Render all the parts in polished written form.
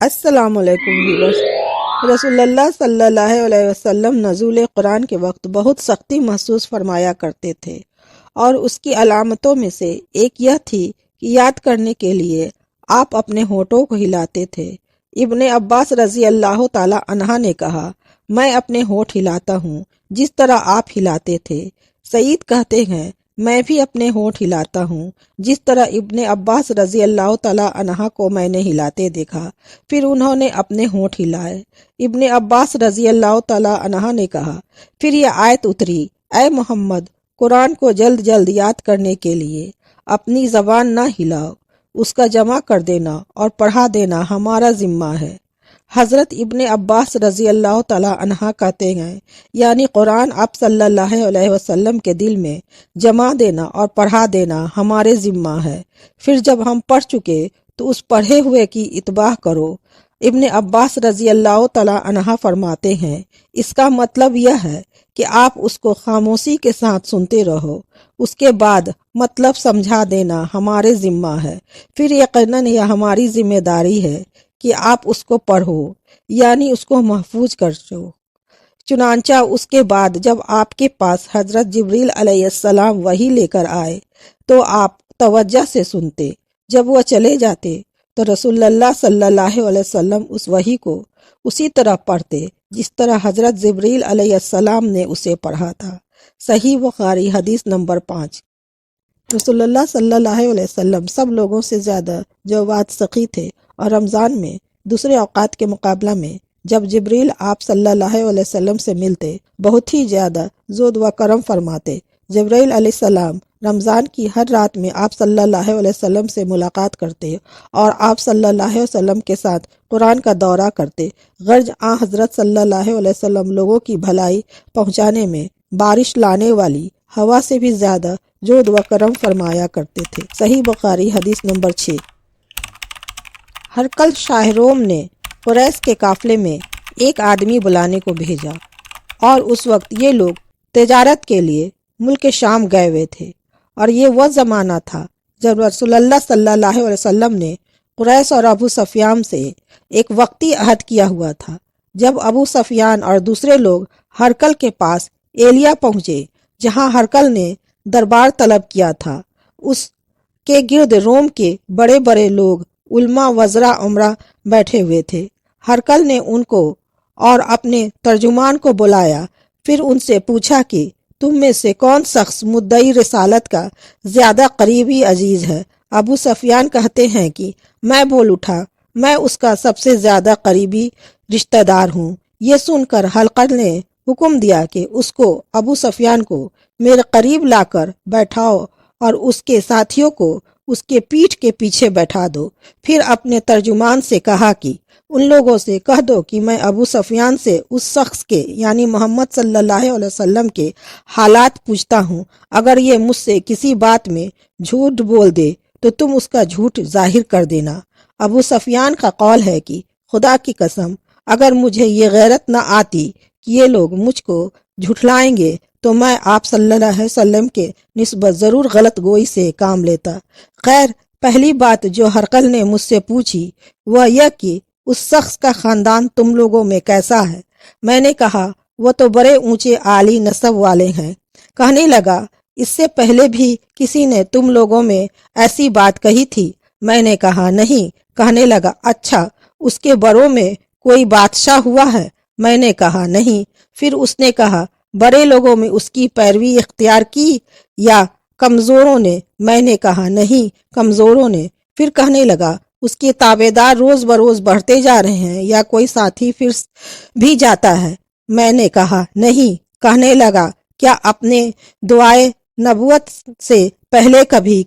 السلام علیکم ویورز۔ رسول اللہ صلی اللہ علیہ وسلم نزول قرآن کے وقت بہت سختی محسوس فرمایا کرتے تھے، اور اس کی علامتوں میں سے ایک یہ تھی کہ یاد کرنے کے لیے آپ اپنے ہونٹوں کو ہلاتے تھے۔ ابن عباس رضی اللہ تعالی عنہ نے کہا، میں اپنے ہونٹ ہلاتا ہوں جس طرح آپ ہلاتے تھے۔ سعید کہتے ہیں، میں بھی اپنے ہونٹ ہلاتا ہوں جس طرح ابن عباس رضی اللہ تعالی عنہ کو میں نے ہلاتے دیکھا۔ پھر انہوں نے اپنے ہونٹ ہلائے۔ ابن عباس رضی اللہ تعالی عنہ نے کہا، پھر یہ آیت اتری، اے محمد، قرآن کو جلد جلد یاد کرنے کے لیے اپنی زبان نہ ہلاؤ، اس کا جمع کر دینا اور پڑھا دینا ہمارا ذمہ ہے۔ حضرت ابن عباس رضی اللہ تعالی عنہ کہتے ہیں، یعنی قرآن آپ صلی اللہ علیہ وسلم کے دل میں جمع دینا اور پڑھا دینا ہمارے ذمہ ہے۔ پھر جب ہم پڑھ چکے تو اس پڑھے ہوئے کی اتباع کرو۔ ابن عباس رضی اللہ تعالی عنہ فرماتے ہیں، اس کا مطلب یہ ہے کہ آپ اس کو خاموشی کے ساتھ سنتے رہو، اس کے بعد مطلب سمجھا دینا ہمارے ذمہ ہے۔ پھر یقیناً یہ ہماری ذمہ داری ہے کہ آپ اس کو پڑھو، یعنی اس کو محفوظ کرو۔ چنانچہ اس کے بعد جب آپ کے پاس حضرت جبریل علیہ السلام وحی لے کر آئے تو آپ توجہ سے سنتے۔ جب وہ چلے جاتے تو رسول اللہ صلی اللہ علیہ وسلم اس وحی کو اسی طرح پڑھتے جس طرح حضرت جبریل علیہ السلام نے اسے پڑھا تھا۔ صحیح بخاری حدیث نمبر 5۔ رسول اللہ صلی اللہ علیہ وسلم سب لوگوں سے زیادہ جواد سخی تھے، اور رمضان میں دوسرے اوقات کے مقابلہ میں جب جبریل آپ صلی اللہ علیہ وسلم سے ملتے بہت ہی زیادہ زود و کرم فرماتے۔ جبریل علیہ السلام رمضان کی ہر رات میں آپ صلی اللہ علیہ وسلم سے ملاقات کرتے اور آپ صلی اللہ علیہ وسلم کے ساتھ قرآن کا دورہ کرتے، غرض حضرت صلی اللہ علیہ وسلم لوگوں کی بھلائی پہنچانے میں بارش لانے والی ہوا سے بھی زیادہ جود و کرم فرمایا کرتے تھے۔ صحیح بخاری حدیث نمبر 6۔ ہرقل شاہ روم نے قریش کے قافلے میں ایک آدمی بلانے کو بھیجا، اور اس وقت یہ لوگ تجارت کے لیے ملک شام گئے ہوئے تھے، اور یہ وہ زمانہ تھا جب رسول اللہ صلی اللہ علیہ وسلم نے قریش اور ابو سفیان سے ایک وقتی عہد کیا ہوا تھا۔ جب ابو سفیان اور دوسرے لوگ ہرقل کے پاس ایلیا پہنچے جہاں ہرقل نے دربار طلب کیا تھا، اس کے گرد روم کے بڑے بڑے لوگ، علماء، وزراء، عمرا بیٹھے ہوئے تھے۔ ہرقل نے ان کو اور اپنے ترجمان کو بلایا، پھر ان سے پوچھا کہ تم میں سے کون شخص مدعی رسالت کا زیادہ قریبی عزیز ہے؟ ابو سفیان کہتے ہیں کہ میں بول اٹھا، میں اس کا سب سے زیادہ قریبی رشتہ دار ہوں۔ یہ سن کر ہرقل نے حکم دیا کہ اس کو، ابو سفیان کو، میرے قریب لا کر بیٹھاؤ اور اس کے ساتھیوں کو اس کے پیٹھ کے پیچھے بیٹھا دو۔ پھر اپنے ترجمان سے کہا کہ ان لوگوں سے کہہ دو کہ میں ابو سفیان سے اس شخص کے، یعنی محمد صلی اللہ علیہ وسلم کے حالات پوچھتا ہوں۔ اگر یہ مجھ سے کسی بات میں جھوٹ بول دے تو تم اس کا جھوٹ ظاہر کر دینا۔ ابو سفیان کا قول ہے کہ خدا کی قسم، اگر مجھے یہ غیرت نہ آتی کہ یہ لوگ مجھ کو جھٹلائیں گے تو میں آپ صلی اللہ علیہ وسلم کے نسبت ضرور غلط گوئی سے کام لیتا۔ خیر، پہلی بات جو ہرقل نے مجھ سے پوچھی وہ یہ کہ اس شخص کا خاندان تم لوگوں میں کیسا ہے؟ میں نے کہا وہ تو بڑے اونچے عالی نسب والے ہیں۔ کہنے لگا، اس سے پہلے بھی کسی نے تم لوگوں میں ایسی بات کہی تھی؟ میں نے کہا نہیں۔ کہنے لگا، اچھا، اس کے بڑوں میں کوئی بادشاہ ہوا ہے؟ میں نے کہا نہیں۔ پھر اس نے کہا، بڑے لوگوں میں اس کی پیروی اختیار کی یا کمزوروں نے؟ میں نے کہا نہیں، کمزوروں نے۔ پھر کہنے لگا، اس کے تابع دار روز بروز بڑھتے جا رہے ہیں یا کوئی ساتھی پھر بھی جاتا ہے؟ میں نے کہا نہیں۔ کہنے لگا، کیا اپنے دعائے نبوت سے پہلے کبھی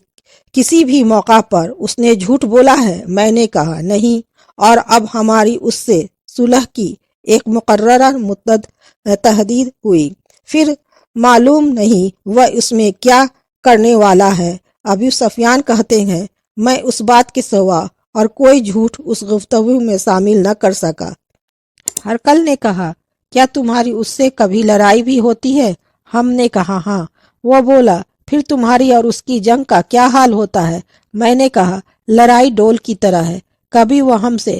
کسی بھی موقع پر اس نے جھوٹ بولا ہے؟ میں نے کہا نہیں۔ اور اب ہماری اس سے صلح کی ایک مقررہ مدت تحدید ہوئی، پھر معلوم نہیں وہ اس میں کیا کرنے والا ہے۔ ابو سفیان کہتے ہیں، میں اس بات کے سوا اور کوئی جھوٹ اس گفتگو میں شامل نہ کر سکا۔ ہرقل نے کہا، کیا تمہاری اس سے کبھی لڑائی بھی ہوتی ہے؟ ہم نے کہا ہاں۔ وہ بولا، پھر تمہاری اور اس کی جنگ کا کیا حال ہوتا ہے؟ میں نے کہا، لڑائی ڈول کی طرح ہے، کبھی وہ ہم سے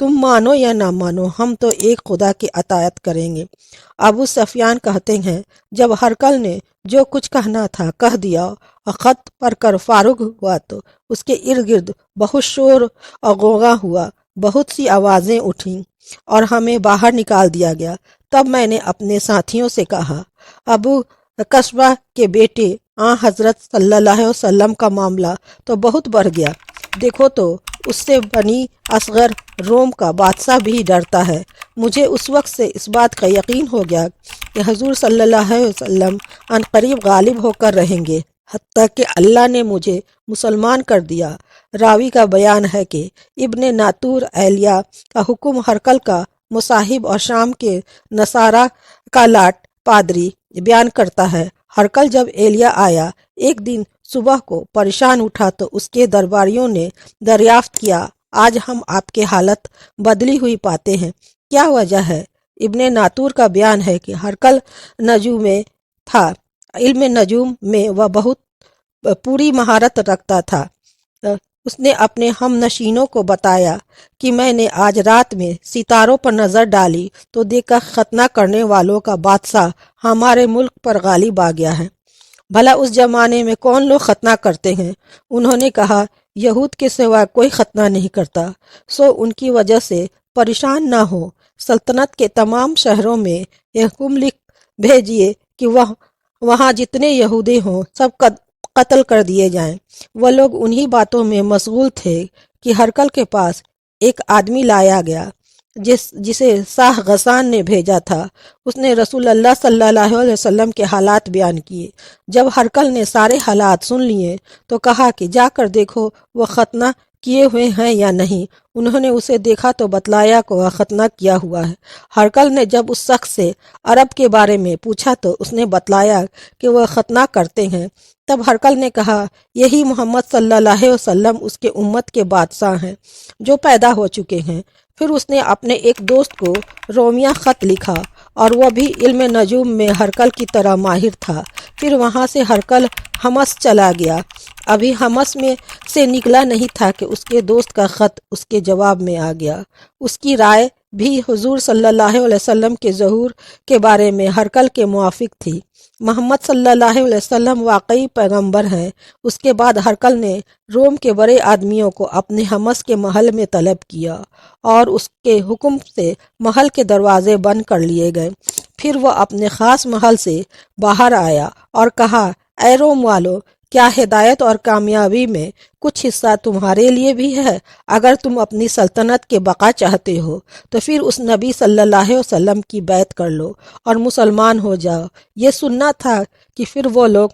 تم مانو یا نہ مانو ہم تو ایک خدا کی اطاعت کریں گے۔ ابو سفیان کہتے ہیں جب ہرقل نے جو کچھ کہنا تھا کہہ دیا اور خط پڑھ کر فارغ ہوا تو اس کے ارد گرد بہت شور اور غوغا ہوا، بہت سی آوازیں اٹھیں اور ہمیں باہر نکال دیا گیا۔ تب میں نے اپنے ساتھیوں سے کہا، ابو قصبہ کے بیٹے حضرت صلی اللہ علیہ وسلم کا معاملہ تو بہت بڑھ گیا، دیکھو تو اس سے بنی اصغر روم کا بادشاہ بھی ڈرتا ہے۔ مجھے اس وقت سے اس بات کا یقین ہو گیا کہ حضور صلی اللہ علیہ وسلم عنقریب غالب ہو کر رہیں گے، حتیٰ کہ اللہ نے مجھے مسلمان کر دیا۔ راوی کا بیان ہے کہ ابن ناطور ایلیاء کا حکم ہرقل کا مصاحب اور شام کے نصارہ کا لاٹ پادری بیان کرتا ہے۔ ہرقل جب ایلیاء آیا ایک دن صبح کو پریشان اٹھا تو اس کے درباریوں نے دریافت کیا، آج ہم آپ کے حالت بدلی ہوئی پاتے ہیں، کیا وجہ ہے؟ ابن ناطور کا بیان ہے کہ ہرقل نجوم میں تھا، علم نجوم میں وہ بہت پوری مہارت رکھتا تھا۔ اس نے اپنے ہم نشینوں کو بتایا کہ میں نے آج رات میں ستاروں پر نظر ڈالی تو دیکھا ختنہ کرنے والوں کا بادشاہ ہمارے ملک پر غالب آ گیا ہے۔ بھلا اس زمانے میں کون لوگ ختنہ کرتے ہیں؟ انہوں نے کہا، یہود کے سوا کوئی ختنہ نہیں کرتا، سو ان کی وجہ سے پریشان نہ ہو۔ سلطنت کے تمام شہروں میں یہ حکم لکھ بھیجیے کہ وہاں جتنے یہودی ہوں سب قتل کر دیے جائیں۔ وہ لوگ انہی باتوں میں مشغول تھے کہ ہرقل کے پاس ایک آدمی لایا گیا جسے شاہ غسان نے بھیجا تھا۔ اس نے رسول اللہ صلی اللہ علیہ وسلم کے حالات بیان کیے۔ جب ہرقل نے سارے حالات سن لیے تو کہا کہ جا کر دیکھو وہ ختنہ کیے ہوئے ہیں یا نہیں۔ انہوں نے اسے دیکھا تو بتلایا کہ وہ ختنہ کیا ہوا ہے۔ ہرقل نے جب اس شخص سے عرب کے بارے میں پوچھا تو اس نے بتلایا کہ وہ ختنہ کرتے ہیں۔ تب ہرقل نے کہا، یہی محمد صلی اللہ علیہ وسلم اس کے امت کے بادشاہ ہیں جو پیدا ہو چکے ہیں۔ پھر اس نے اپنے ایک دوست کو رومیہ خط لکھا اور وہ بھی علم نجوم میں ہرقل کی طرح ماہر تھا۔ پھر وہاں سے ہرقل حمص چلا گیا۔ ابھی حمص میں سے نکلا نہیں تھا کہ اس کے دوست کا خط اس کے جواب میں آ گیا۔ اس کی رائے بھی حضور صلی اللہ علیہ وسلم کے ظہور کے بارے میں ہرقل کے موافق تھی۔ محمد صلی اللہ علیہ وسلم واقعی پیغمبر ہیں۔ اس کے بعد ہرقل نے روم کے بڑے آدمیوں کو اپنے حمص کے محل میں طلب کیا اور اس کے حکم سے محل کے دروازے بند کر لیے گئے۔ پھر وہ اپنے خاص محل سے باہر آیا اور کہا، اے روم والو، کیا ہدایت اور کامیابی میں کچھ حصہ تمہارے لیے بھی ہے؟ اگر تم اپنی سلطنت کے بقا چاہتے ہو تو پھر اس نبی صلی اللہ علیہ وسلم کی بیعت کر لو اور مسلمان ہو جاؤ۔ یہ سننا تھا کہ پھر وہ لوگ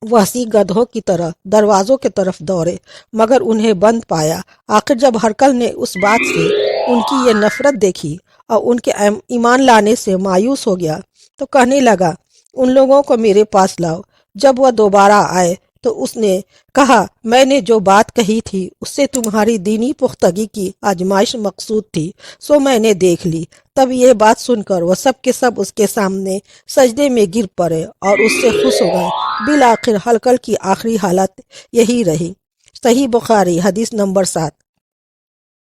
وحشی گدھوں کی طرح دروازوں کی طرف دوڑے مگر انہیں بند پایا۔ آخر جب ہرقل نے اس بات سے ان کی یہ نفرت دیکھی اور ان کے ایمان لانے سے مایوس ہو گیا تو کہنے لگا، ان لوگوں کو میرے پاس لاؤ۔ جب وہ دوبارہ آئے تو اس نے کہا، میں نے جو بات کہی تھی اس سے تمہاری دینی پختگی کی آزمائش مقصود تھی، سو میں نے دیکھ لی۔ تب یہ بات سن کر وہ سب کے سب اس کے سامنے سجدے میں گر پڑے اور اس سے خوش ہو گئے۔ بالآخر ہرقل کی آخری حالت یہی رہی۔ صحیح بخاری حدیث نمبر 7۔